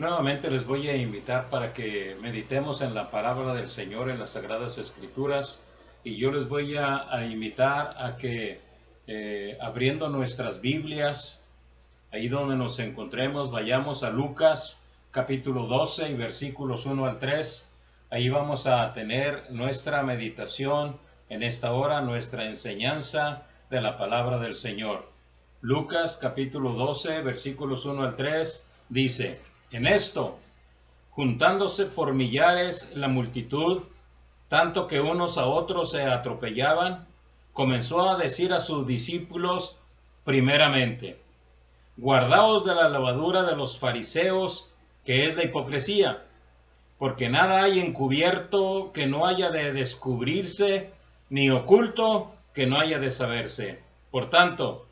Nuevamente les voy a invitar para que meditemos en la palabra del Señor en las Sagradas Escrituras, y yo les voy a invitar a que abriendo nuestras Biblias, ahí donde nos encontremos, vayamos a Lucas capítulo 12 y versículos 1 al 3. Ahí vamos a tener nuestra meditación en esta hora, nuestra enseñanza de la palabra del Señor. Lucas capítulo 12 versículos 1 al 3 dice: En esto, juntándose por millares la multitud, tanto que unos a otros se atropellaban, comenzó a decir a sus discípulos primeramente: Guardaos de la levadura de los fariseos, que es la hipocresía, porque nada hay encubierto que no haya de descubrirse, ni oculto que no haya de saberse. Por tanto,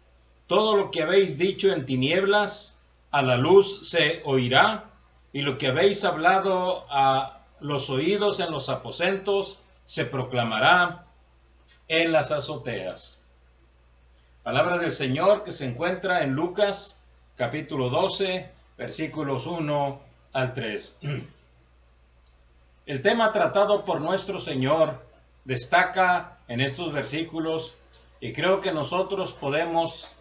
todo lo que habéis dicho en tinieblas, a la luz se oirá, y lo que habéis hablado a los oídos en los aposentos, se proclamará en las azoteas. Palabra del Señor que se encuentra en Lucas capítulo 12, versículos 1 al 3. El tema tratado por nuestro Señor destaca en estos versículos, y creo que nosotros podemos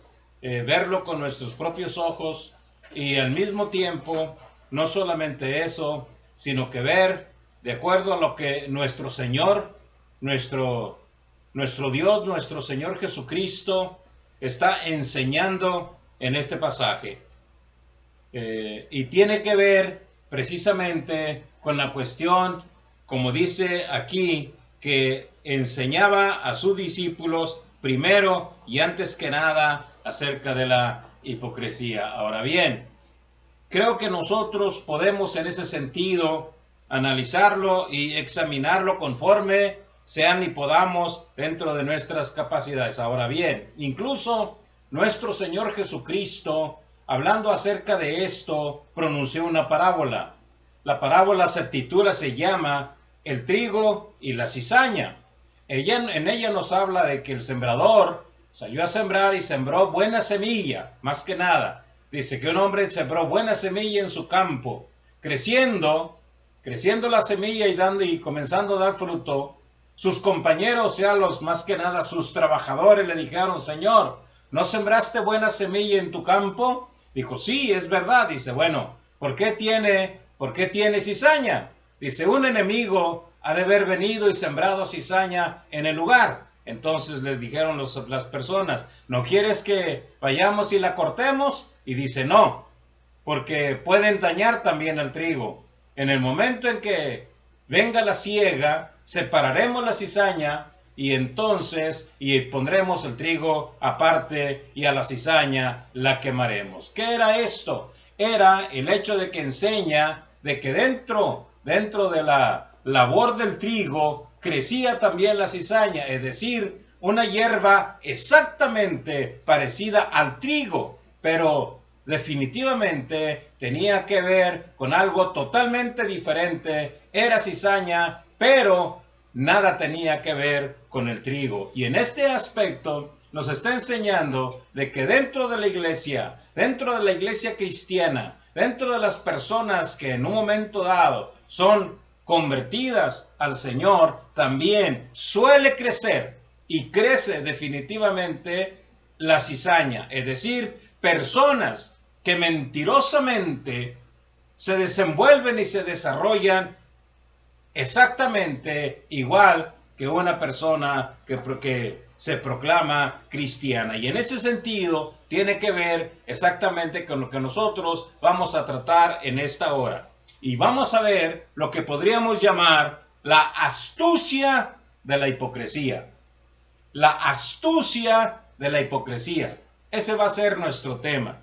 verlo con nuestros propios ojos, y al mismo tiempo no solamente eso, sino que ver de acuerdo a lo que nuestro Señor, nuestro Dios, nuestro Señor Jesucristo está enseñando en este pasaje. Y tiene que ver precisamente con la cuestión, como dice aquí, que enseñaba a sus discípulos primero y antes que nada acerca de la hipocresía. Ahora bien, creo que nosotros podemos en ese sentido analizarlo y examinarlo conforme sean y podamos dentro de nuestras capacidades. Ahora bien, incluso nuestro Señor Jesucristo, hablando acerca de esto, pronunció una parábola. La parábola se llama El trigo y la cizaña. En ella nos habla de que el sembrador salió a sembrar y sembró buena semilla, más que nada. Dice que un hombre sembró buena semilla en su campo, creciendo la semilla y comenzando a dar fruto. Sus compañeros, o sea, los más que nada sus trabajadores, le dijeron: Señor, ¿no sembraste buena semilla en tu campo? Dijo: sí, es verdad. Dice: bueno, ¿por qué tiene cizaña? Dice: un enemigo ha de haber venido y sembrado cizaña en el lugar. Entonces les dijeron las personas: ¿no quieres que vayamos y la cortemos? Y dice: no, porque pueden dañar también el trigo. En el momento en que venga la siega, separaremos la cizaña y entonces pondremos el trigo aparte y a la cizaña la quemaremos. ¿Qué era esto? Era el hecho de que enseña de que dentro de la labor del trigo crecía también la cizaña, es decir, una hierba exactamente parecida al trigo, pero definitivamente tenía que ver con algo totalmente diferente. Era cizaña, pero nada tenía que ver con el trigo. Y en este aspecto nos está enseñando de que dentro de la iglesia cristiana, dentro de las personas que en un momento dado son convertidas al Señor, también suele crecer y crece definitivamente la cizaña, es decir, personas que mentirosamente se desenvuelven y se desarrollan exactamente igual que una persona que se proclama cristiana. Y en ese sentido tiene que ver exactamente con lo que nosotros vamos a tratar en esta hora. Y vamos a ver lo que podríamos llamar la astucia de la hipocresía. La astucia de la hipocresía. Ese va a ser nuestro tema.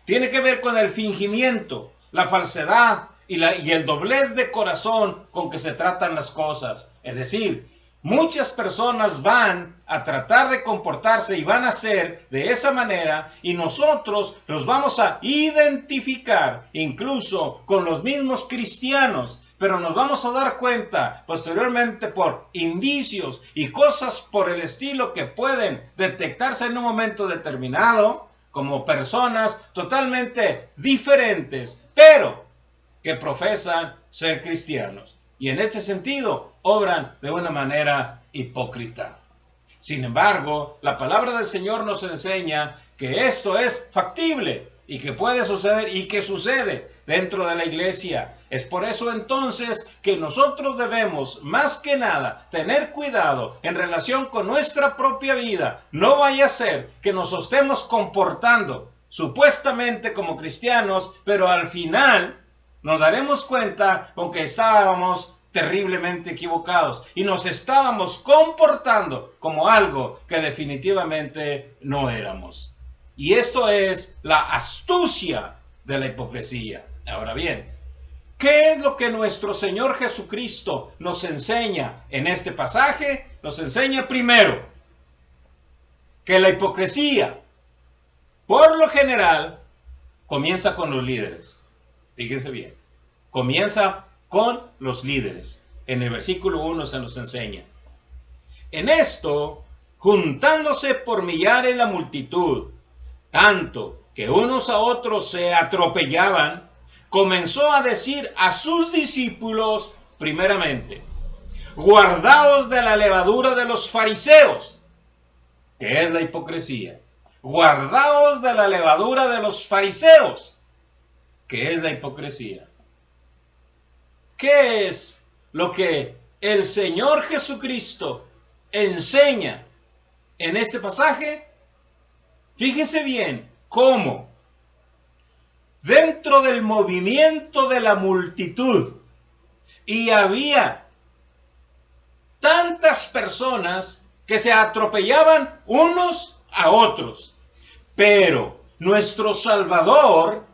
Tiene que ver con el fingimiento, la falsedad y el doblez de corazón con que se tratan las cosas. Es decir, muchas personas van a tratar de comportarse y van a ser de esa manera, y nosotros los vamos a identificar incluso con los mismos cristianos, pero nos vamos a dar cuenta posteriormente por indicios y cosas por el estilo que pueden detectarse en un momento determinado como personas totalmente diferentes, pero que profesan ser cristianos y en este sentido obran de una manera hipócrita. Sin embargo, la palabra del Señor nos enseña que esto es factible y que puede suceder y que sucede dentro de la iglesia. Es por eso entonces que nosotros debemos más que nada tener cuidado en relación con nuestra propia vida. No vaya a ser que nos estemos comportando supuestamente como cristianos, pero al final nos daremos cuenta con que estábamos terriblemente equivocados y nos estábamos comportando como algo que definitivamente no éramos. Y esto es la astucia de la hipocresía. Ahora bien, ¿qué es lo que nuestro Señor Jesucristo nos enseña en este pasaje? Nos enseña primero que la hipocresía, por lo general, comienza con los líderes. Fíjense bien, comienza con los líderes. En el versículo 1 se nos enseña. En esto, juntándose por millares la multitud, tanto que unos a otros se atropellaban, comenzó a decir a sus discípulos, primeramente, guardaos de la levadura de los fariseos, que es la hipocresía. Guardaos de la levadura de los fariseos, que es la hipocresía. ¿Qué es lo que el Señor Jesucristo enseña en este pasaje? Fíjese bien cómo dentro del movimiento de la multitud y había tantas personas que se atropellaban unos a otros, pero nuestro Salvador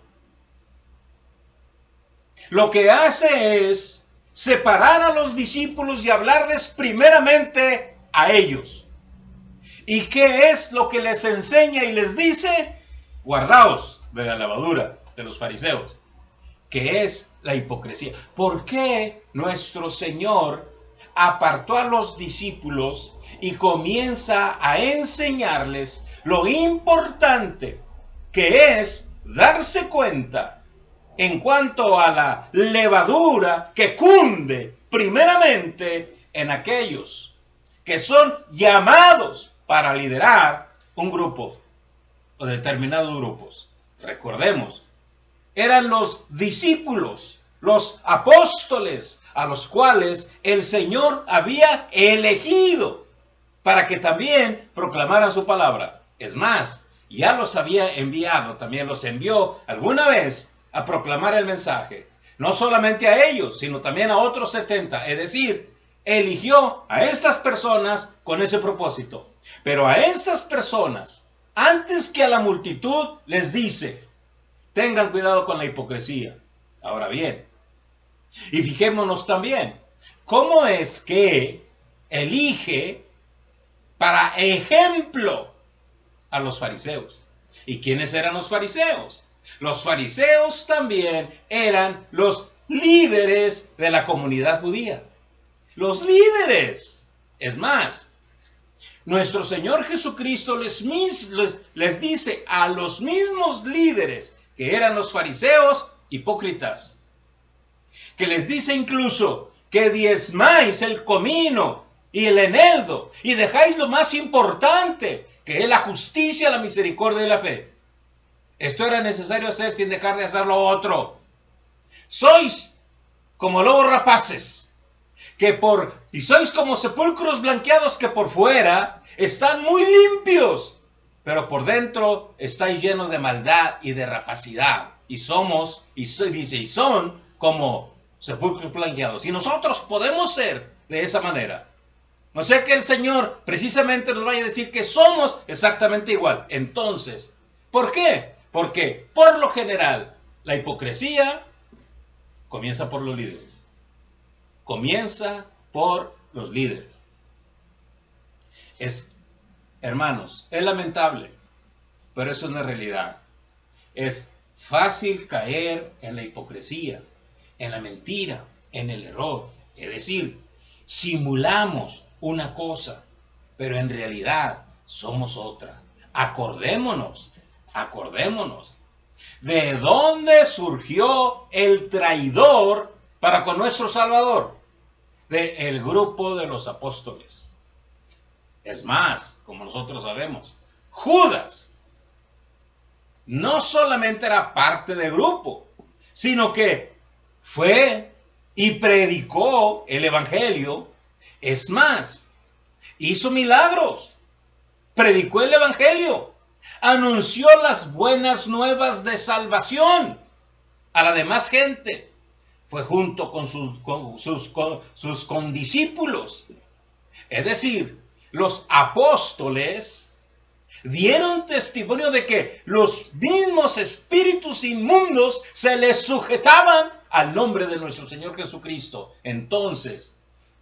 lo que hace es separar a los discípulos y hablarles primeramente a ellos. ¿Y qué es lo que les enseña y les dice? Guardaos de la levadura de los fariseos, que es la hipocresía. ¿Por qué nuestro Señor apartó a los discípulos y comienza a enseñarles lo importante que es darse cuenta en cuanto a la levadura que cunde primeramente en aquellos que son llamados para liderar un grupo o determinados grupos? Recordemos, eran los discípulos, los apóstoles, a los cuales el Señor había elegido para que también proclamaran su palabra. Es más, ya los había enviado, también los envió alguna vez a proclamar el mensaje, no solamente a ellos, sino también a otros 70, es decir, eligió a estas personas con ese propósito. Pero a estas personas, antes que a la multitud, les dice, tengan cuidado con la hipocresía. Ahora bien, y fijémonos también, ¿cómo es que elige para ejemplo a los fariseos? ¿Y quiénes eran los fariseos? Los fariseos también eran los líderes de la comunidad judía. Los líderes. Es más, nuestro Señor Jesucristo les dice a los mismos líderes que eran los fariseos hipócritas, que les dice incluso que diezmáis el comino y el eneldo y dejáis lo más importante, que es la justicia, la misericordia y la fe. Esto era necesario hacer sin dejar de hacer lo otro. Sois como lobos rapaces, y sois como sepulcros blanqueados que por fuera están muy limpios, pero por dentro estáis llenos de maldad y de rapacidad. Y son como sepulcros blanqueados. Y nosotros podemos ser de esa manera. No sea que el Señor precisamente nos vaya a decir que somos exactamente igual. Entonces, ¿por qué? Porque por lo general la hipocresía comienza por los líderes. Comienza por los líderes. Hermanos, es lamentable, pero eso es una realidad. Es fácil caer en la hipocresía, en la mentira, en el error. Es decir, simulamos una cosa, pero en realidad somos otra. Acordémonos ¿De dónde surgió el traidor para con nuestro Salvador? Del grupo de los apóstoles. Es más, como nosotros sabemos, Judas no solamente era parte del grupo, sino que fue y predicó el evangelio. Es más, hizo milagros, predicó el evangelio, anunció las buenas nuevas de salvación a la demás gente. Fue junto con sus condiscípulos. Es decir, los apóstoles dieron testimonio de que los mismos espíritus inmundos se les sujetaban al nombre de nuestro Señor Jesucristo. Entonces,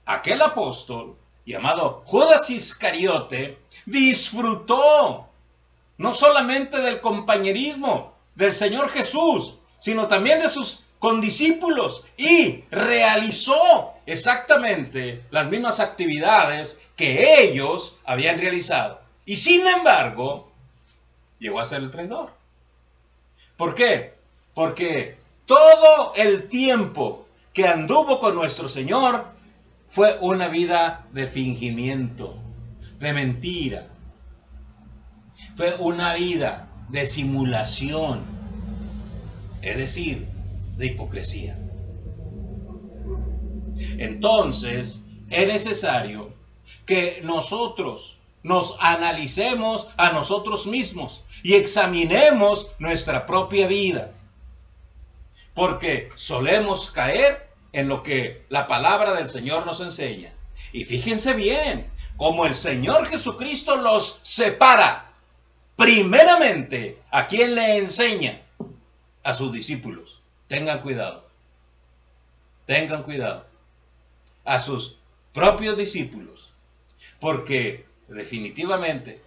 aquel apóstol llamado Judas Iscariote disfrutó no solamente del compañerismo del Señor Jesús, sino también de sus condiscípulos, y realizó exactamente las mismas actividades que ellos habían realizado. Y sin embargo, llegó a ser el traidor. ¿Por qué? Porque todo el tiempo que anduvo con nuestro Señor fue una vida de fingimiento, de mentira. Fue una vida de simulación, es decir, de hipocresía. Entonces, es necesario que nosotros nos analicemos a nosotros mismos y examinemos nuestra propia vida, porque solemos caer en lo que la palabra del Señor nos enseña. Y fíjense bien, cómo el Señor Jesucristo los separa. Primeramente, ¿a quién le enseña? A sus discípulos. Tengan cuidado. Tengan cuidado. A sus propios discípulos. Porque definitivamente,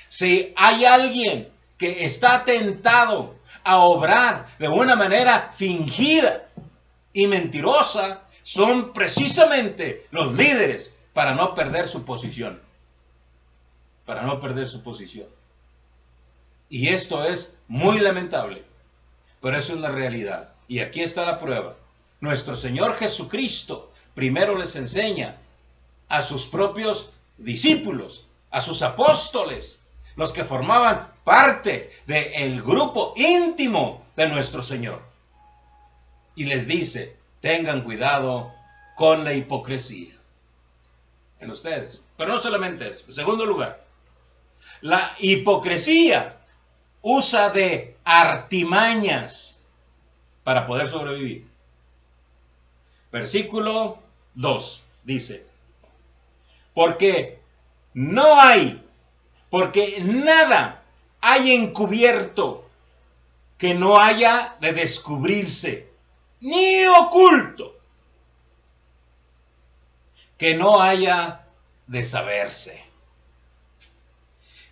si hay alguien que está tentado a obrar de una manera fingida y mentirosa, son precisamente los líderes, para no perder su posición. Para no perder su posición. Y esto es muy lamentable, pero es una realidad. Y aquí está la prueba. Nuestro Señor Jesucristo primero les enseña a sus propios discípulos, a sus apóstoles, los que formaban parte del grupo íntimo de nuestro Señor. Y les dice, tengan cuidado con la hipocresía en ustedes. Pero no solamente eso. En segundo lugar, la hipocresía usa de artimañas para poder sobrevivir. Versículo 2 dice, porque nada hay encubierto que no haya de descubrirse, ni oculto que no haya de saberse.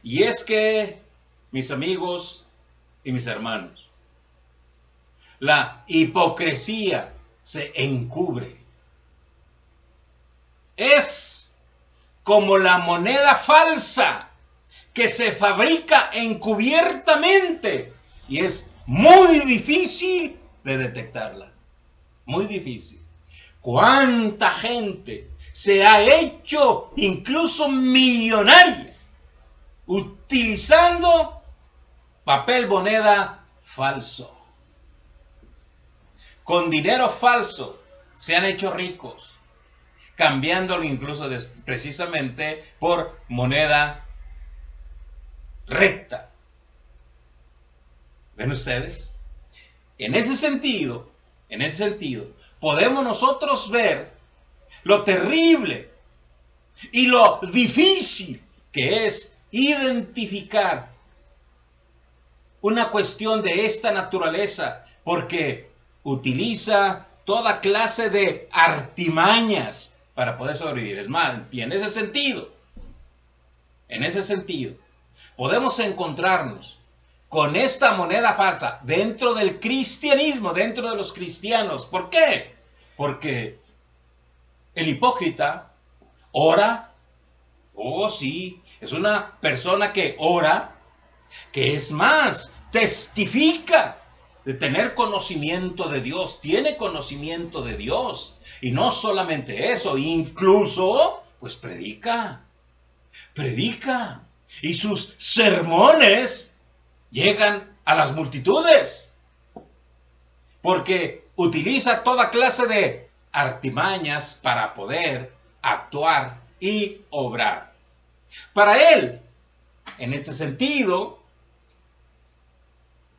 Y es que, mis amigos y mis hermanos, la hipocresía se encubre. Es como la moneda falsa que se fabrica encubiertamente y es muy difícil de detectarla. Muy difícil. ¿Cuánta gente se ha hecho incluso millonaria utilizando papel moneda falso? Con dinero falso se han hecho ricos, cambiándolo incluso precisamente por moneda recta. ¿Ven ustedes? En ese sentido, podemos nosotros ver lo terrible y lo difícil que es identificar una cuestión de esta naturaleza, porque utiliza toda clase de artimañas para poder sobrevivir. Es más, y en ese sentido, podemos encontrarnos con esta moneda falsa dentro del cristianismo, dentro de los cristianos. ¿Por qué? Porque el hipócrita ora, oh sí, es una persona que ora, que es más, testifica de tener conocimiento de Dios, tiene conocimiento de Dios. Y no solamente eso, incluso, pues predica. Y sus sermones llegan a las multitudes. Porque utiliza toda clase de artimañas para poder actuar y obrar. Para él, en este sentido,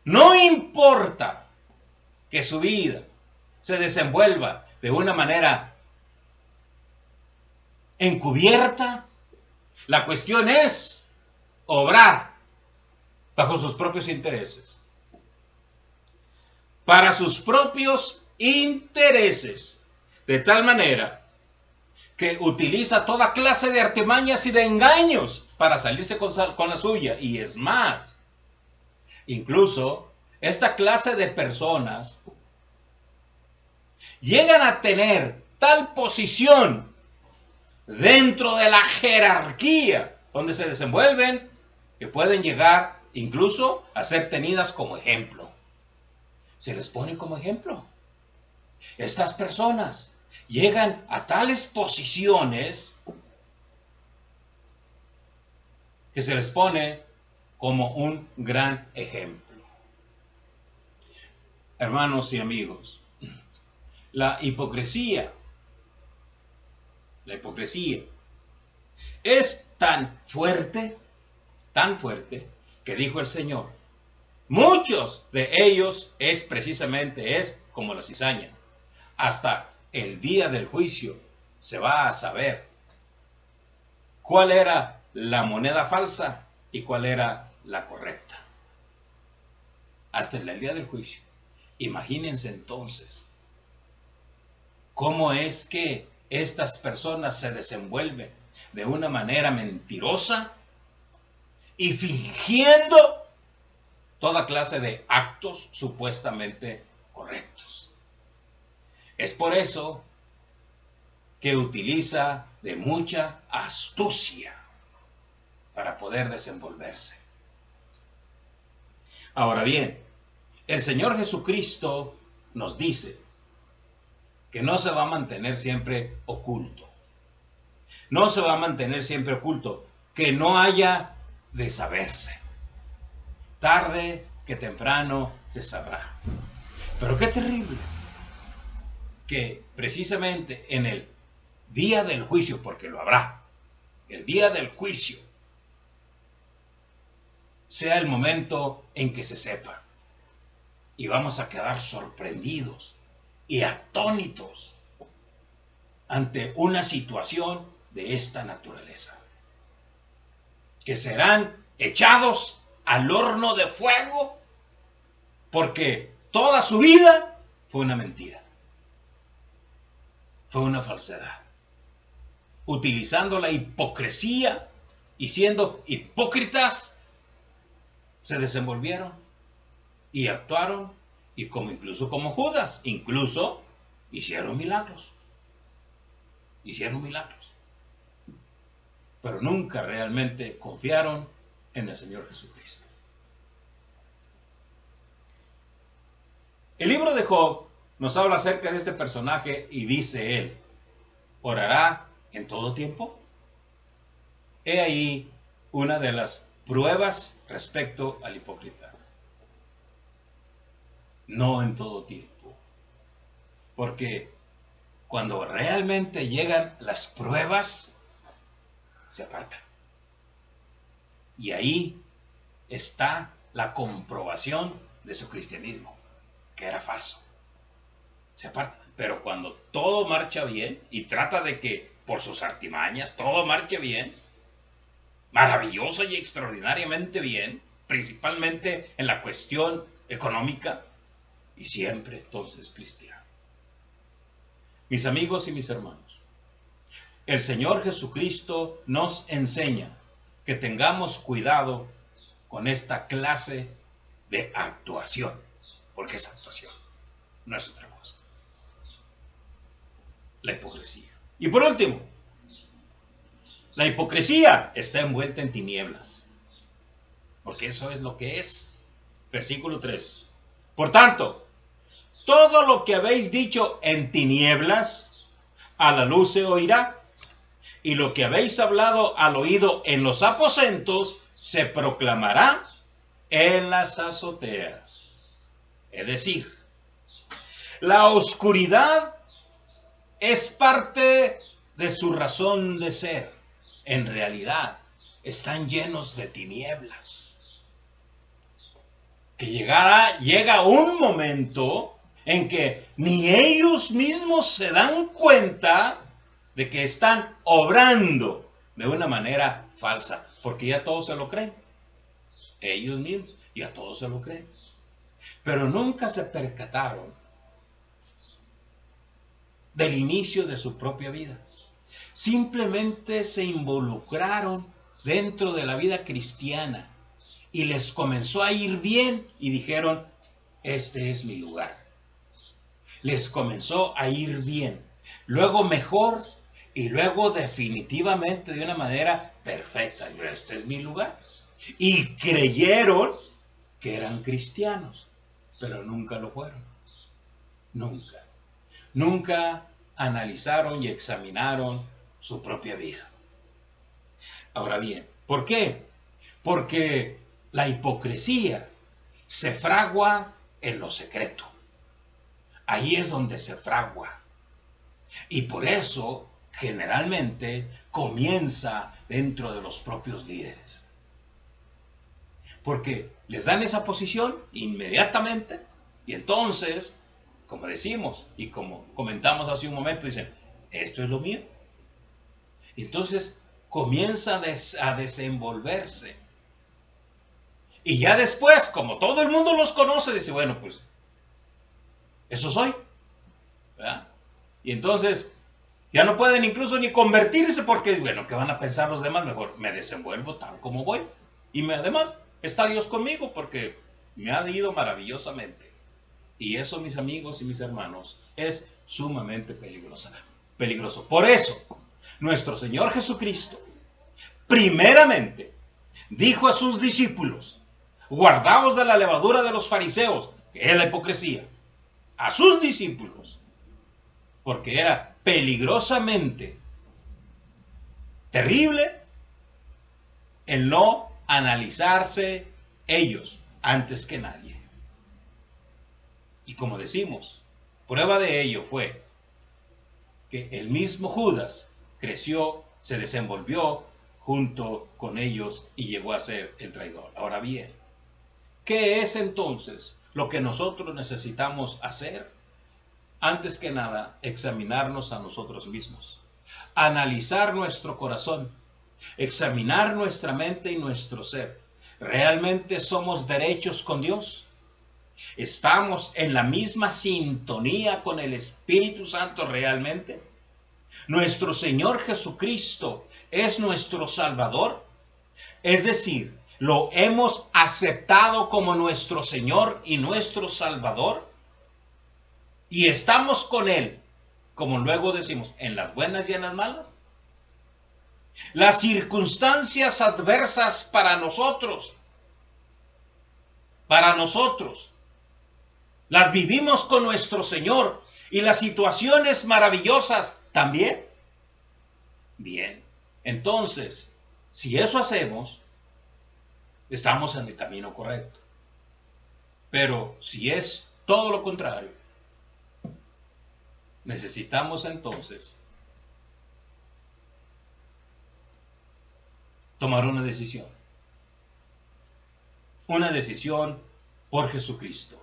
no importa que su vida se desenvuelva de una manera encubierta, la cuestión es obrar bajo sus propios intereses. Para sus propios intereses, de tal manera que utiliza toda clase de artimañas y de engaños para salirse con la suya. Y es más, incluso esta clase de personas llegan a tener tal posición dentro de la jerarquía donde se desenvuelven que pueden llegar incluso a ser tenidas como ejemplo. Se les pone como ejemplo. Estas personas llegan a tales posiciones que se les pone como un gran ejemplo. Hermanos y amigos, la hipocresía es tan fuerte, que dijo el Señor, muchos de ellos es como la cizaña. Hasta el día del juicio se va a saber cuál era la moneda falsa y cuál era la correcta. Hasta el día del juicio. Imagínense entonces cómo es que estas personas se desenvuelven de una manera mentirosa y fingiendo toda clase de actos supuestamente correctos. Es por eso que utiliza de mucha astucia para poder desenvolverse. Ahora bien, el Señor Jesucristo nos dice que no se va a mantener siempre oculto. No se va a mantener siempre oculto, que no haya de saberse. Tarde que temprano se sabrá. Pero qué terrible que precisamente en el día del juicio, porque lo habrá, el día del juicio, sea el momento en que se sepa. Y vamos a quedar sorprendidos y atónitos ante una situación de esta naturaleza. Que serán echados al horno de fuego porque toda su vida fue una mentira. Fue una falsedad. Utilizando la hipocresía y siendo hipócritas, se desenvolvieron y actuaron, y incluso como Judas, incluso hicieron milagros. Pero nunca realmente confiaron en el Señor Jesucristo. El libro de Job nos habla acerca de este personaje y dice él, ¿orará en todo tiempo? He ahí una de las pruebas respecto al hipócrita. No en todo tiempo. Porque cuando realmente llegan las pruebas, se apartan. Y ahí está la comprobación de su cristianismo, que era falso. Se apartan. Pero cuando todo marcha bien y trata de que por sus artimañas todo marche bien, maravilloso y extraordinariamente bien, principalmente en la cuestión económica, y siempre entonces cristiano. Mis amigos y mis hermanos, el Señor Jesucristo nos enseña que tengamos cuidado con esta clase de actuación, porque es actuación, no es otra cosa. La hipocresía. Y por último, la hipocresía está envuelta en tinieblas, porque eso es lo que es. Versículo 3. Por tanto, todo lo que habéis dicho en tinieblas, a la luz se oirá, y lo que habéis hablado al oído en los aposentos, se proclamará en las azoteas. Es decir, la oscuridad es parte de su razón de ser. En realidad, están llenos de tinieblas. Que llega un momento en que ni ellos mismos se dan cuenta de que están obrando de una manera falsa, porque ya todos se lo creen. Ellos mismos ya todos se lo creen. Pero nunca se percataron del inicio de su propia vida. Simplemente se involucraron dentro de la vida cristiana y les comenzó a ir bien y dijeron, este es mi lugar. Les comenzó a ir bien, luego mejor y luego definitivamente de una manera perfecta. Este es mi lugar. Y creyeron que eran cristianos, pero nunca lo fueron. Nunca. Nunca analizaron y examinaron su propia vida. Ahora bien, ¿por qué? Porque la hipocresía se fragua en lo secreto. Ahí es donde se fragua. Y por eso, generalmente, comienza dentro de los propios líderes. Porque les dan esa posición inmediatamente y entonces, como decimos y como comentamos hace un momento, dicen, esto es lo mío. Y entonces comienza a desenvolverse. Y ya después, como todo el mundo los conoce, dice, bueno, pues, eso soy. ¿Verdad? Y entonces, ya no pueden incluso ni convertirse porque, bueno, ¿qué van a pensar los demás? Mejor me desenvuelvo tal como voy. Y además, está Dios conmigo porque me ha ido maravillosamente. Y eso, mis amigos y mis hermanos, es sumamente peligroso. Por eso, nuestro Señor Jesucristo, primeramente, dijo a sus discípulos, guardaos de la levadura de los fariseos, que es la hipocresía, a sus discípulos, porque era peligrosamente terrible el no analizarse ellos antes que nadie. Y como decimos, prueba de ello fue que el mismo Judas creció, se desenvolvió junto con ellos y llegó a ser el traidor. Ahora bien, ¿qué es entonces lo que nosotros necesitamos hacer? Antes que nada, examinarnos a nosotros mismos, analizar nuestro corazón, examinar nuestra mente y nuestro ser. ¿Realmente somos derechos con Dios? ¿Estamos en la misma sintonía con el Espíritu Santo realmente? ¿Nuestro Señor Jesucristo es nuestro Salvador? Es decir, ¿lo hemos aceptado como nuestro Señor y nuestro Salvador? ¿Y estamos con Él, como luego decimos, en las buenas y en las malas? Las circunstancias adversas para nosotros, las vivimos con nuestro Señor, y las situaciones maravillosas también. Bien, entonces, si eso hacemos, estamos en el camino correcto. Pero si es todo lo contrario, necesitamos entonces tomar una decisión. Una decisión por Jesucristo,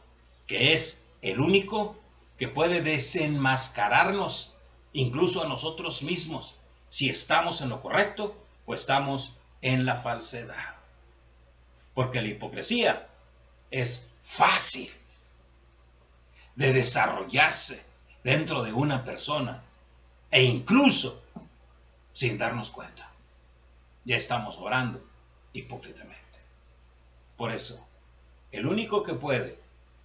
que es el único que puede desenmascararnos, incluso a nosotros mismos, si estamos en lo correcto o estamos en la falsedad. Porque la hipocresía es fácil de desarrollarse dentro de una persona e incluso sin darnos cuenta. Ya estamos obrando hipócritamente. Por eso, el único que puede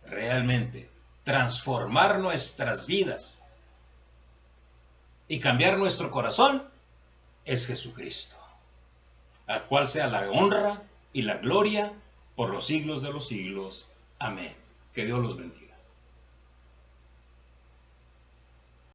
realmente transformar nuestras vidas y cambiar nuestro corazón es Jesucristo, al cual sea la honra y la gloria por los siglos de los siglos. Amén. Que Dios los bendiga.